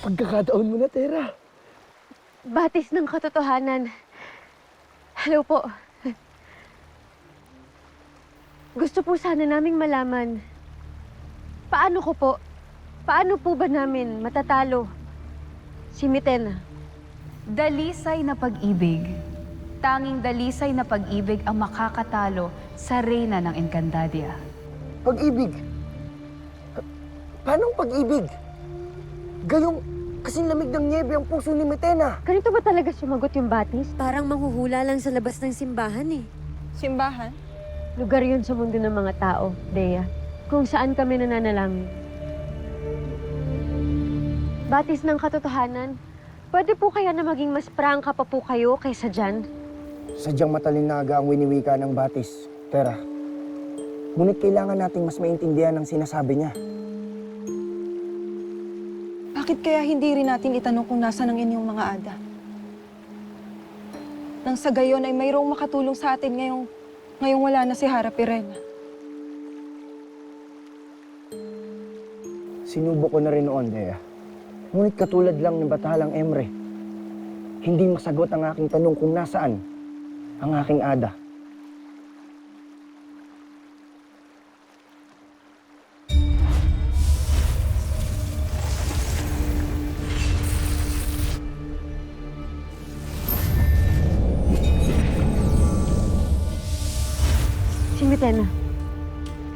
Pagkakataon mo na, Tera. Batis ng katotohanan. Hello po. Gusto po sana naming malaman, paano po ba namin matatalo si Mitena? Dalisay na pag-ibig. Tanging dalisay na pag-ibig ang makakatalo sa reyna ng Encantadia. Pag-ibig? Paanong pag-ibig? Gayong kasing lamig ng nyebe ang puso ni Mitena. Ganito ba talaga sumagot yung Batis? Parang manghuhula lang sa labas ng simbahan eh. Simbahan? Lugar yun sa mundo ng mga tao, Dea. Kung saan kami nananalangin. Batis ng katotohanan, pwede po kaya na maging mas prangka pa po kayo kaysa dyan? Sadyang matalinaga ang winiwika ng Batis, Tera. Ngunit kailangan nating mas maintindihan ang sinasabi niya. Bakit kaya hindi rin natin itanong kung nasa ng inyong mga ada? Nang sa gayon ay mayroong makatulong sa atin ngayong wala na si Harap Irena. Sinubok ko na rin noon, Dea. Ngunit katulad lang ng batalang Emre, hindi masagot ang aking tanong kung nasaan ang aking ada.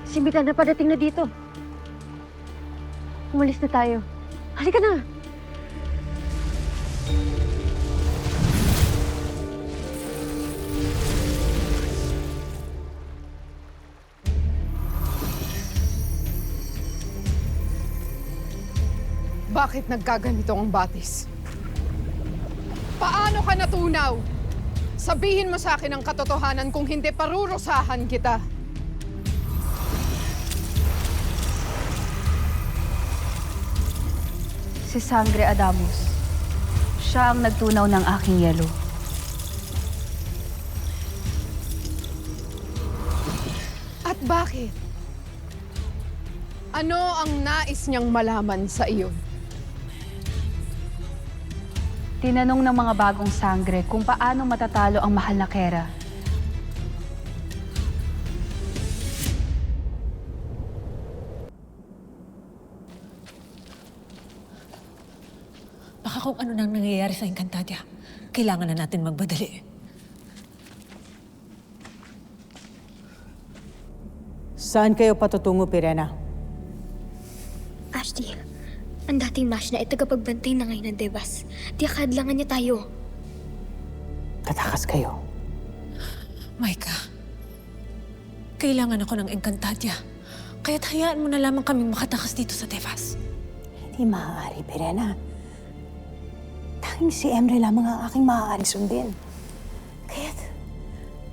Si Mitena padating na dito. Umalis na tayo. Halika na. Bakit nagkaganito ang Batis? Paano ka natunaw? Sabihin mo sa akin ang katotohanan, kung hindi parurusahan kita. Si Sangre Adamus. Siya ang nagtunaw ng aking yelo. At bakit? Ano ang nais niyang malaman sa iyo? Tinanong ng mga bagong sangre kung paano matatalo ang mahal na Kera. Baka kung ano nang nangyayari sa Encantadia, kailangan na natin magbadali. Saan kayo patutungo, Pirena? Ashti, ang dating Mash na ay tagapagbantay na ngayon ng Devas. Di akadlangan niya tayo. Tatakas kayo. Maika, kailangan ako ng Encantadia. Kaya't hayaan mo na lamang kaming makatakas dito sa Devas. Hindi maaari, Pirena. Tanging si Emre lamang ang aking maaaring sundin. Kaya't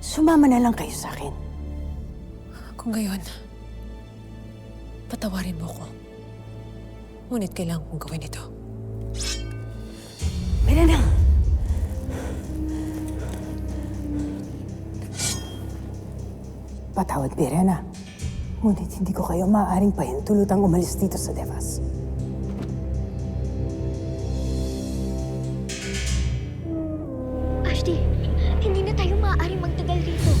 sumama na lang kayo sa akin. Kung gayon, patawarin mo ko. Ngunit kailangan kong gawin ito. Pirena! Patawad, Pirena. Ngunit hindi ko kayo maaaring pahintulutang umalis dito sa Devas. Ashti, hindi na tayo maaaring magtagal rito.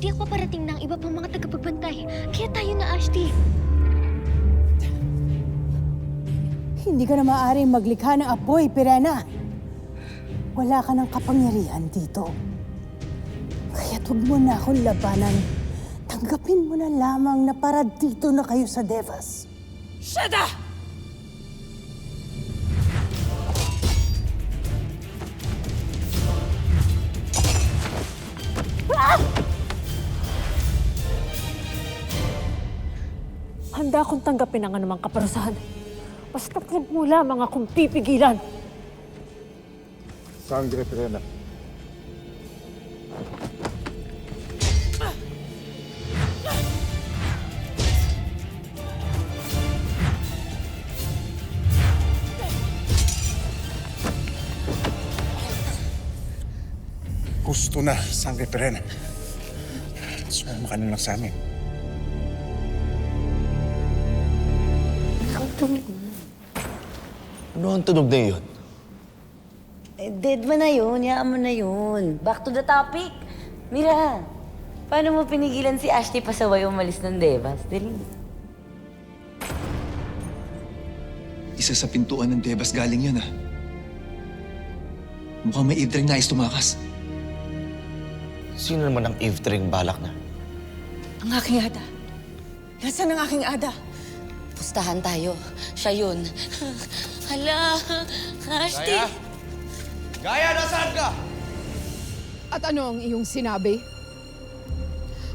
Tiyak paparating ng iba pang mga tagapagbantay. Kaya tayo na, Ashti. Hindi ka na maaaring maglikha ng apoy, Pirena. Wala ka ng kapangyarihan dito. Kaya't huwag mo na akong labanan. Tanggapin mo na lamang na para dito na kayo sa Devas. Shada! Handa akong tanggapin ang anumang kaparusahan. Basta't huwag mo lamang akong pipigilan. Sangre Pirena. Gusto na, Sangre Pirena. Sumama ka na lang sa amin. Ano ang tunog na yun? Eh, dead mo na yun. Yaan mo na yun. Back to the topic. Mira, paano mo pinigilan si Ashley pasaway umalis ng Devas? Dali. Isa sa pintuan ng Devas galing yun, ah. Mukhang may eavesdrop na tumakas. Sino naman ang eavesdrop balak na? Ang aking Ada. Nasaan ang aking Ada? Pustahan tayo. Siya yun. Hala, Ashley. Gaya, nasaan ka? At ano ang iyong sinabi?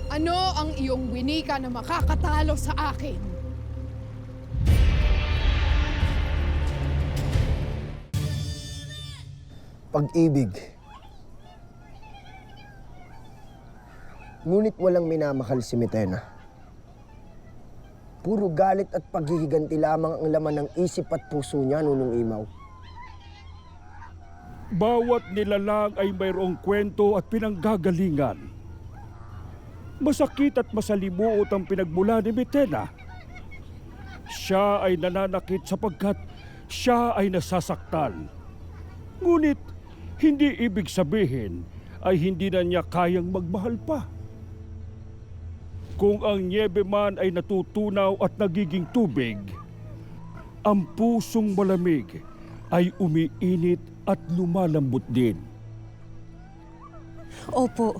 Ano ang iyong winika na makakatalo sa akin? Pag-ibig. Ngunit walang minamahal si Mitena. Puro galit at paghihiganti lamang ang laman ng isip at puso niya, Nunong Imaw. Bawat nilalang ay mayroong kwento at pinanggagalingan. Masakit at masalimuot ang pinagmula ni Mitena. Siya ay nananakit sapagkat siya ay nasasaktan. Ngunit hindi ibig sabihin ay hindi na niya kayang magmahal pa. Kung ang nyebe man ay natutunaw at nagiging tubig, ang pusong malamig ay umiinit at lumalambot din. Opo.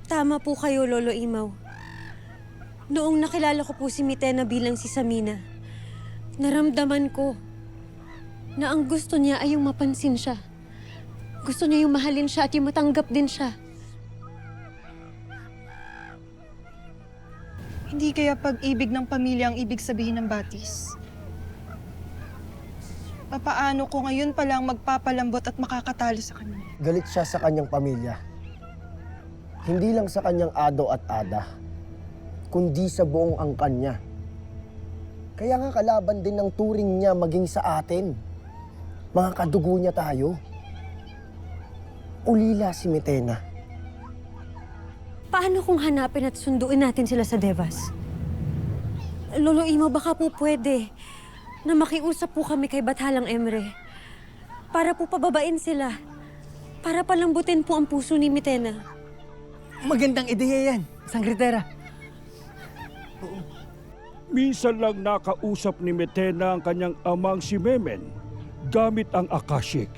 Tama po kayo, Lolo Imaw. Noong nakilala ko po si Mitena bilang si Samina, naramdaman ko na ang gusto niya ay yung mapansin siya. Gusto niya yung mahalin siya at yung matanggap din siya. Hindi kaya pag-ibig ng pamilya ang ibig sabihin ng batis? Papaano ko ngayon palang magpapalambot at makakatalo sa kanya? Galit siya sa kanyang pamilya. Hindi lang sa kanyang ado at ada, kundi sa buong angkan niya. Kaya nga kalaban din ng turing niya maging sa atin. Mga kadugo niya tayo. Ulila si Mitena. Paano kung hanapin at sunduin natin sila sa Devas? Lolo Imaw, baka po pwede na makiusap po kami kay Bathalang Emre para po pababain sila, para palambutin po ang puso ni Mitena. Magandang ideya yan, Sangritera. Minsan lang nakausap ni Mitena ang kanyang amang si Memen gamit ang Akashic.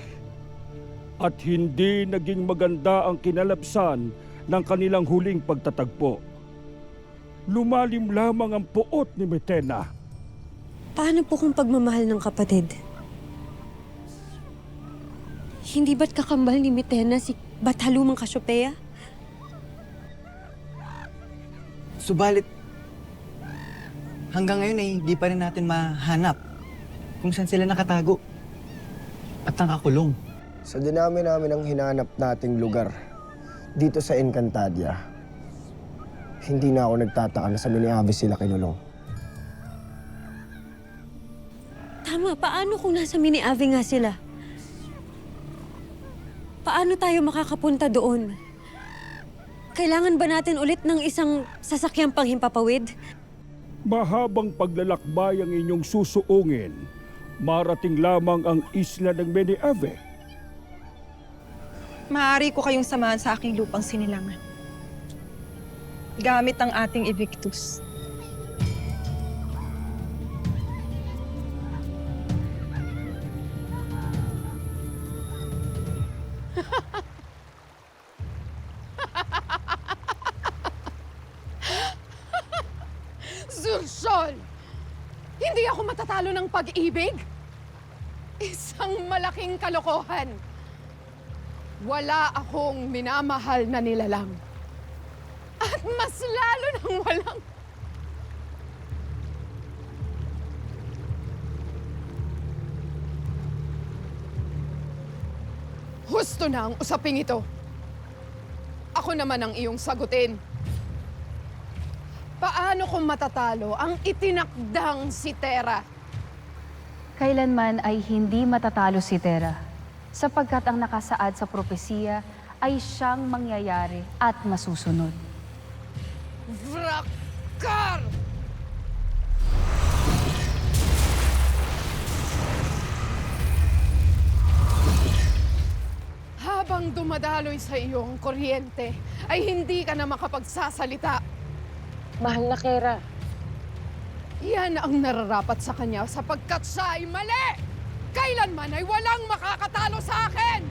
At hindi naging maganda ang kinalapsan ng kanilang huling pagtatagpo. Lumalim lamang ang puot ni Mitena. Paano po kung pagmamahal ng kapatid? Hindi ba't kakambal ni Mitena si Bathalumang Cassiopeia? Subalit, hanggang ngayon ay hindi pa rin natin mahanap kung saan sila nakatago at nakakulong. Sa dinami namin ang hinanap nating lugar dito sa Encantadia, hindi na ako nagtataka na sa Miniabe sila kinulong. Tama, paano kung nasa Miniabe nga sila? Paano tayo makakapunta doon? Kailangan ba natin ulit ng isang sasakyang panghimpapawid? Mahabang paglalakbay ang inyong susuungin, marating lamang ang isla ng Miniabe. Maaari ko kayong samahan sa aking lupang sinilangan. Gamit ang ating Evictus. Sursol! Hindi ako matatalo ng pag-ibig? Isang malaking kalokohan. Wala akong minamahal na nilalang. At mas lalo nang walang... Husto na ang usaping ito. Ako naman ang iyong sagutin. Paano kung matatalo ang itinakdang si Terra? Kailanman ay hindi matatalo si Terra, sapagkat ang nakasaad sa propesiya ay siyang mangyayari at masusunod. Vrakar! dumadaloy sa iyong kuryente, ay hindi ka na makapagsasalita. Mahal na Kera. Yan ang nararapat sa kanya sapagkat siya ay mali! Kailanman ay walang makakatalo sa akin!